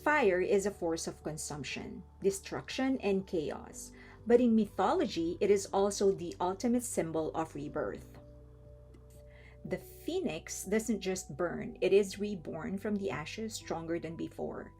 fire is a force of consumption, destruction, and chaos. But in mythology, it is also the ultimate symbol of rebirth. The phoenix doesn't just burn, it is reborn from the ashes stronger than before.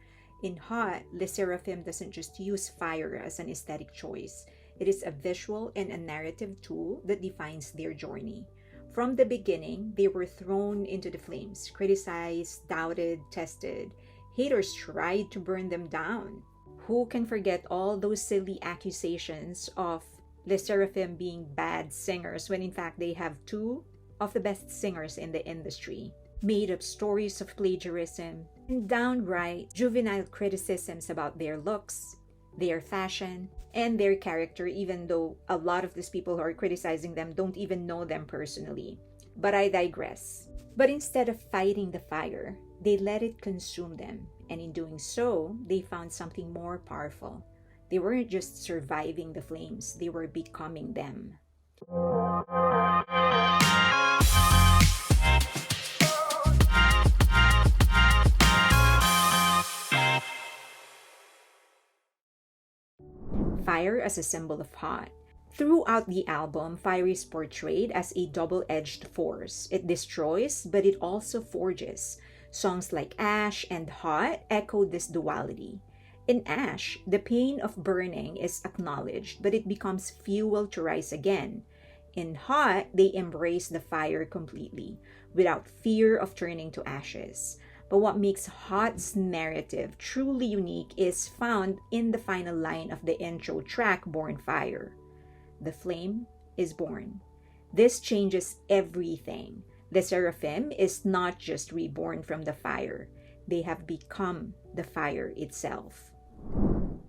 In Hot, Le Seraphim doesn't just use fire as an aesthetic choice, it is a visual and a narrative tool that defines their journey. From the beginning, they were thrown into the flames, criticized, doubted, tested. Haters tried to burn them down. Who can forget all those silly accusations of Le Seraphim being bad singers when in fact they have two of the best singers in the industry? Made up stories of plagiarism and downright juvenile criticisms about their looks, their fashion, and their character, even though a lot of these people who are criticizing them don't even know them personally. But I digress. But instead of fighting the fire, they let it consume them. And in doing so, they found something more powerful. They weren't just surviving the flames, they were becoming them. Fire as a symbol of hot. Throughout the album, fire is portrayed as a double-edged force. It destroys, but it also forges. Songs like Ash and Hot echo this duality. In Ash, the pain of burning is acknowledged, but it becomes fuel to rise again. In Hot, they embrace the fire completely, without fear of turning to ashes. But what makes Hot's narrative truly unique is found in the final line of the intro track, Born Fire. The flame is born. This changes everything. The Seraphim is not just reborn from the fire. They have become the fire itself.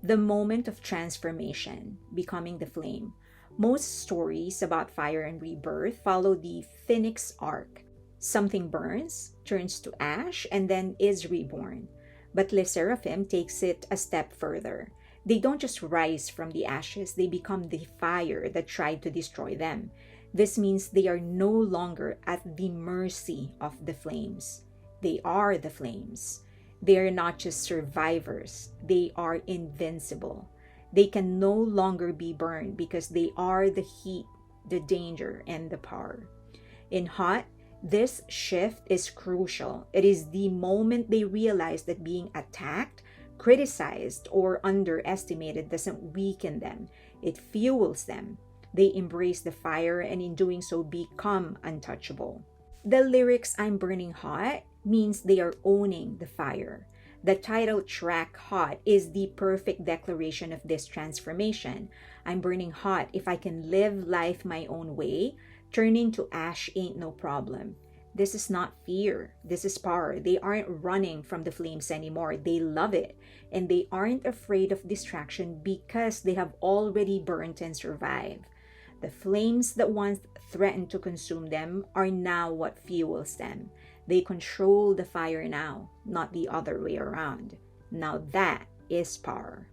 The moment of transformation, becoming the flame. Most stories about fire and rebirth follow the phoenix arc. Something burns, turns to ash, and then is reborn. But Le Seraphim takes it a step further. They don't just rise from the ashes, they become the fire that tried to destroy them. This means they are no longer at the mercy of the flames. They are the flames. They are not just survivors, they are invincible. They can no longer be burned because they are the heat, the danger, and the power. In Hot, this shift is crucial. It is the moment they realize that being attacked, criticized, or underestimated doesn't weaken them. It fuels them. They embrace the fire and in doing so become untouchable. The lyrics "I'm burning hot" means they are owning the fire. The title track "Hot" is the perfect declaration of this transformation. I'm burning hot. If I can live life my own way, turning to ash ain't no problem. This is not fear. This is power. They aren't running from the flames anymore. They love it. And they aren't afraid of distraction because they have already burnt and survived. The flames that once threatened to consume them are now what fuels them. They control the fire now, not the other way around. Now that is power.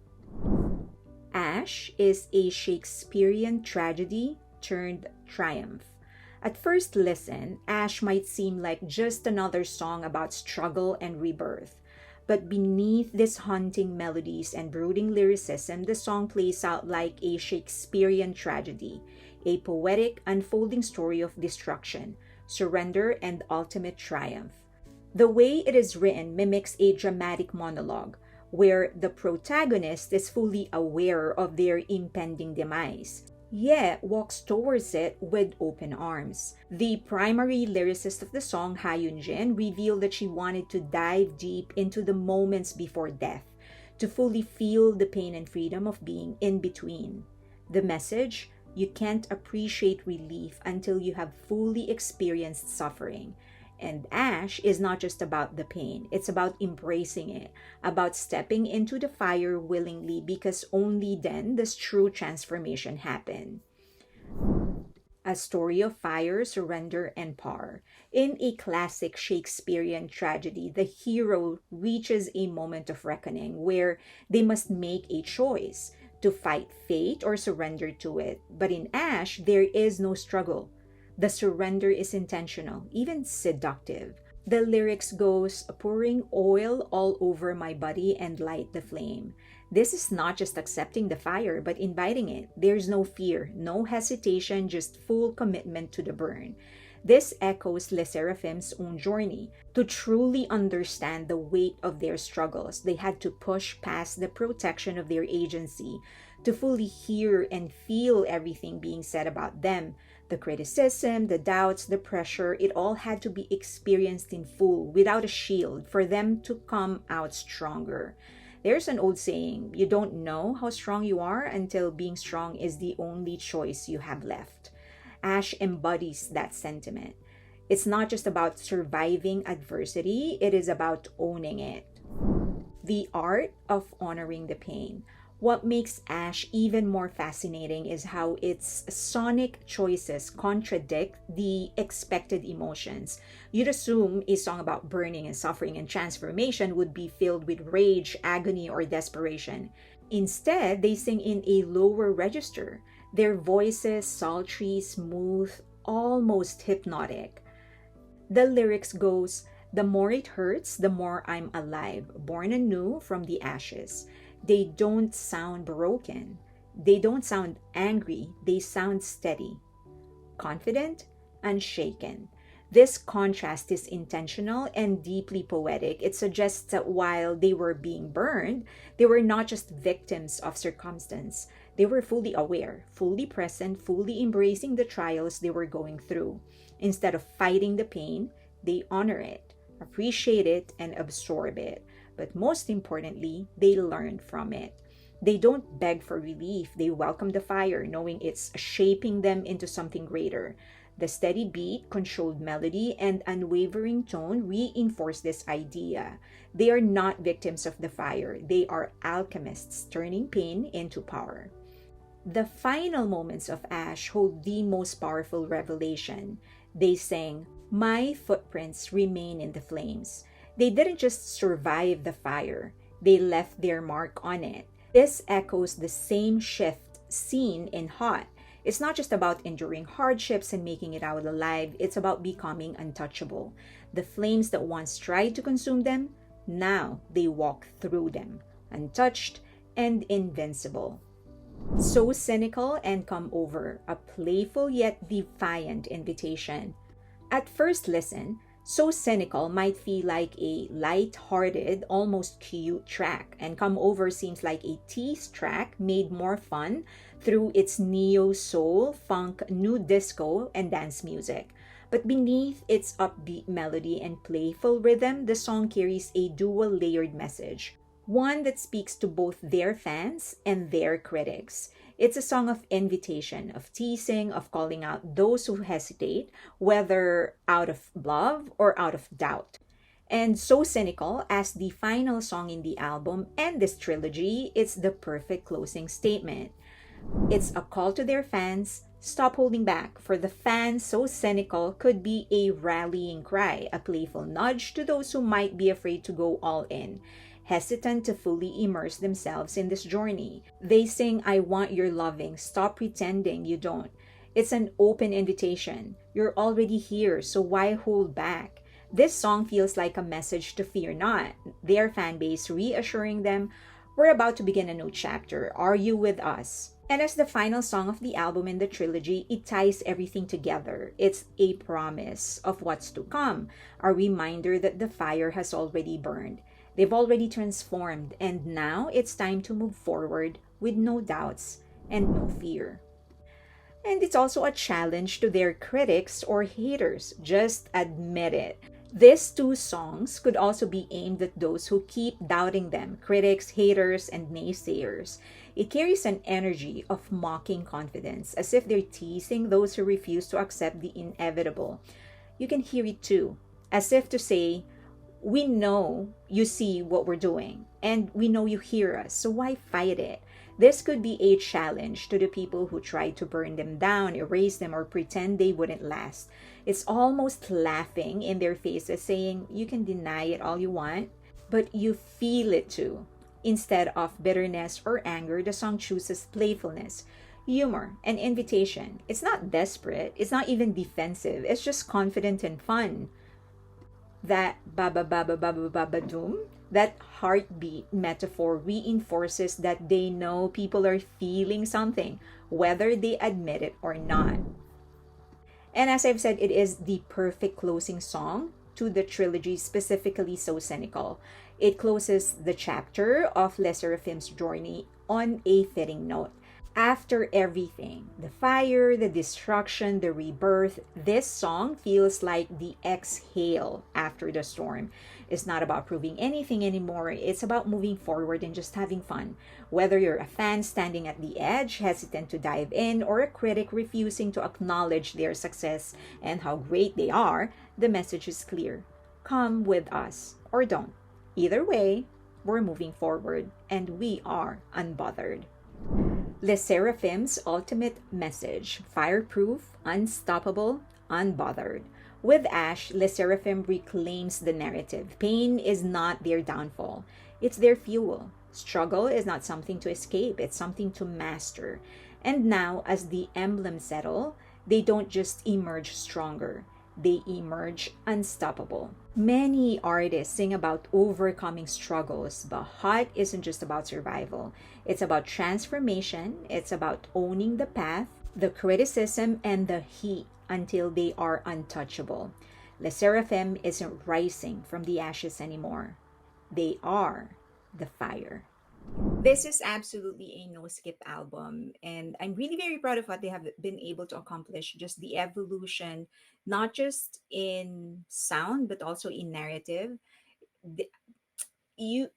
Ash is a Shakespearean tragedy turned triumph. At first listen, Ash might seem like just another song about struggle and rebirth. But beneath these haunting melodies and brooding lyricism, the song plays out like a Shakespearean tragedy, a poetic, unfolding story of destruction, surrender, and ultimate triumph. The way it is written mimics a dramatic monologue, where the protagonist is fully aware of their impending demise, yet walks towards it with open arms. The primary lyricist of the song, Ha Yun-jin, revealed that she wanted to dive deep into the moments before death, to fully feel the pain and freedom of being in between. The message: you can't appreciate relief until you have fully experienced suffering. And Ash is not just about the pain, it's about embracing it, about stepping into the fire willingly, because only then does true transformation happen. A story of fire, surrender, and power. In a classic Shakespearean tragedy, the hero reaches a moment of reckoning where they must make a choice to fight fate or surrender to it. But in Ash, there is no struggle. The surrender is intentional, even seductive. The lyrics goes, pouring oil all over my body and light the flame. This is not just accepting the fire, but inviting it. There's no fear, no hesitation, just full commitment to the burn. This echoes Le Seraphim's own journey. To truly understand the weight of their struggles, they had to push past the protection of their agency, to fully hear and feel everything being said about them. The criticism, the doubts, the pressure, it all had to be experienced in full, without a shield, for them to come out stronger. There's an old saying, you don't know how strong you are until being strong is the only choice you have left. Ash embodies that sentiment. It's not just about surviving adversity, it is about owning it. The art of honoring the pain. What makes Ash even more fascinating is how its sonic choices contradict the expected emotions. You'd assume a song about burning and suffering and transformation would be filled with rage, agony, or desperation. Instead, they sing in a lower register. Their voices, sultry, smooth, almost hypnotic. The lyrics goes, the more it hurts, the more I'm alive, born anew from the ashes. They don't sound broken. They don't sound angry. They sound steady, confident, unshaken. This contrast is intentional and deeply poetic. It suggests that while they were being burned, they were not just victims of circumstance. They were fully aware, fully present, fully embracing the trials they were going through. Instead of fighting the pain, they honor it, appreciate it, and absorb it. But most importantly, they learn from it. They don't beg for relief. They welcome the fire, knowing it's shaping them into something greater. The steady beat, controlled melody, and unwavering tone reinforce this idea. They are not victims of the fire. They are alchemists turning pain into power. The final moments of Ash hold the most powerful revelation. They sang, "My footprints remain in the flames." They didn't just survive the fire, they left their mark on it. This echoes the same shift seen in Hot. It's not just about enduring hardships and making it out alive, it's about becoming untouchable. The flames that once tried to consume them, now they walk through them, untouched and invincible. So Cynical and Come Over, a playful yet defiant invitation. At first listen, So Cynical might feel like a light-hearted, almost cute track, and Come Over seems like a tease track made more fun through its neo-soul, funk, new disco, and dance music. But beneath its upbeat melody and playful rhythm, the song carries a dual-layered message, one that speaks to both their fans and their critics. It's a song of invitation, of teasing, of calling out those who hesitate, whether out of love or out of doubt. And So Cynical, as the final song in the album and this trilogy, it's the perfect closing statement. It's a call to their fans, stop holding back. For the fans, So Cynical could be a rallying cry, a playful nudge to those who might be afraid to go all in, hesitant to fully immerse themselves in this journey. They sing, "I want your loving, stop pretending you don't." It's an open invitation. You're already here, so why hold back? This song feels like a message to fear not, their fan base reassuring them, we're about to begin a new chapter. Are you with us? And as the final song of the album in the trilogy, it ties everything together. It's a promise of what's to come, a reminder that the fire has already burned. They've already transformed, and now it's time to move forward with no doubts and no fear. And it's also a challenge to their critics or haters. Just admit it. These two songs could also be aimed at those who keep doubting them, critics, haters, and naysayers. It carries an energy of mocking confidence, as if they're teasing those who refuse to accept the inevitable. You can hear it too, as if to say, we know you see what we're doing, and we know you hear us, so why fight it? This could be a challenge to the people who try to burn them down, erase them, or pretend they wouldn't last. It's almost laughing in their faces, saying, you can deny it all you want, but you feel it too. Instead of bitterness or anger, the song chooses playfulness, humor, and invitation. It's not desperate, it's not even defensive, it's just confident and fun. That baba baba baba baba doom, that heartbeat metaphor reinforces that they know people are feeling something, whether they admit it or not. And as I've said, it is the perfect closing song to the trilogy, specifically So Cynical. It closes the chapter of Les Seraphim's journey on a fitting note. After everything, the fire, the destruction, the rebirth, this song feels like the exhale after the storm. It's not about proving anything anymore. It's about moving forward and just having fun. Whether you're a fan standing at the edge, hesitant to dive in, or a critic refusing to acknowledge their success and how great they are, the message is clear. Come with us or don't. Either way, we're moving forward and we are unbothered. Le Seraphim's ultimate message: fireproof, unstoppable, unbothered. With Ash, Le Seraphim reclaims the narrative. Pain is not their downfall, it's their fuel. Struggle is not something to escape, it's something to master. And now, as the emblems settle, they don't just emerge stronger, they emerge unstoppable. Many artists sing about overcoming struggles, but Hot isn't just about survival. It's about transformation, it's about owning the path, the criticism, and the heat until they are untouchable. Le Seraphim isn't rising from the ashes anymore. They are the fire. This is absolutely a no skip album, and I'm really very proud of what they have been able to accomplish. Just the evolution, not just in sound, but also in narrative. The, you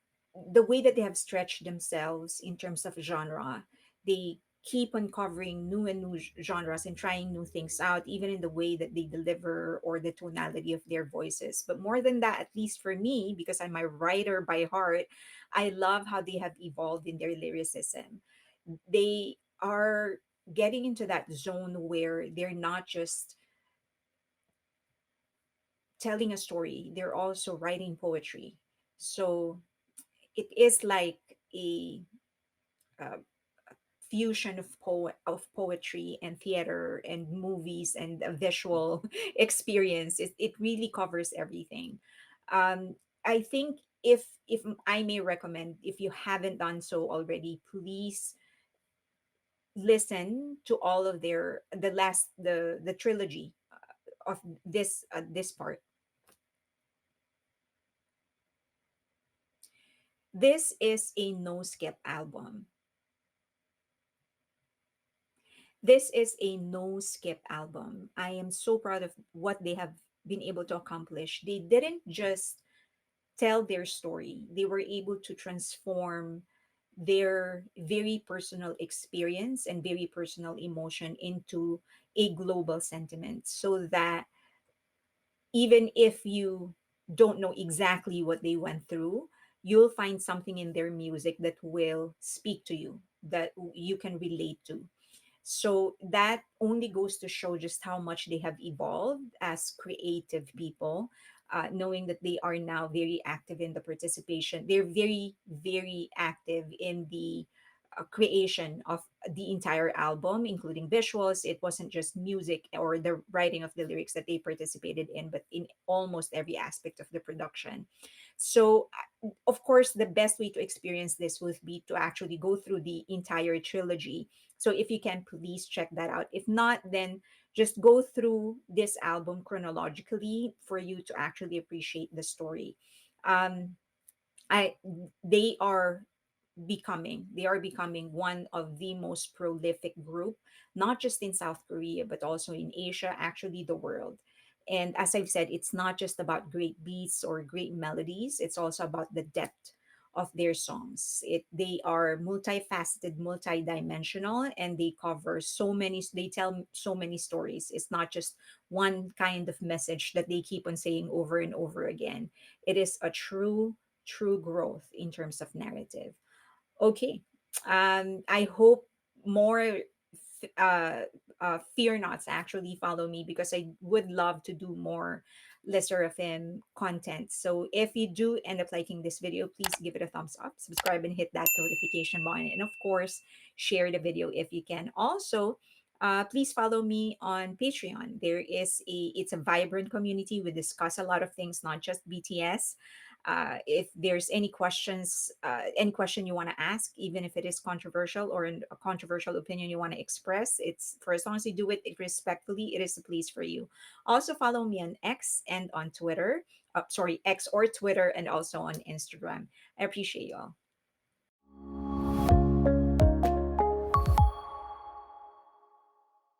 the way that they have stretched themselves in terms of genre, they keep on covering new and new genres and trying new things out, even in the way that they deliver or the tonality of their voices. But more than that, at least for me, because I'm a writer by heart, I love how they have evolved in their lyricism. They are getting into that zone where they're not just telling a story, they're also writing poetry. So it is like a uh, fusion of poetry and theater and movies and a visual experience. It really covers everything. um, I think if I may recommend, if you haven't done so already, please listen to all of their the trilogy of this part. This is a no skip album. This is a no skip album. I am so proud of what they have been able to accomplish. They didn't just tell their story, they were able to transform their very personal experience and very personal emotion into a global sentiment, so that even if you don't know exactly what they went through, you'll find something in their music that will speak to you, that you can relate to. So that only goes to show just how much they have evolved as creative people, knowing that they are now very active in the participation. They're very, very active in the creation of the entire album, including visuals. It wasn't just music or the writing of the lyrics that they participated in, but in almost every aspect of the production. So, of course, the best way to experience this would be to actually go through the entire trilogy. So if you can, please check that out. If not, then just go through this album chronologically for you to actually appreciate the story. Um, I they are becoming one of the most prolific group, not just in South Korea but also in Asia, actually the world. And as I've said, it's not just about great beats or great melodies, it's also about the depth of their songs. They are multifaceted, multidimensional, and they tell so many stories. It's not just one kind of message that they keep on saying over and over again. It is a true growth in terms of narrative. Okay. I hope more fear nots actually follow me, because I would love to do more lesser FM content. So if you do end up liking this video, please give it a thumbs up, subscribe, and hit that notification button. And of course, share the video if you can. Also, please follow me on Patreon. It's a vibrant community. We discuss a lot of things, not just BTS. If there's any question you want to ask, even if it is controversial or a controversial opinion you want to express, it's for as long as you do it respectfully, it is a place for you. Also follow me on X and on Twitter. Sorry, X or Twitter, and also on Instagram. I appreciate you all.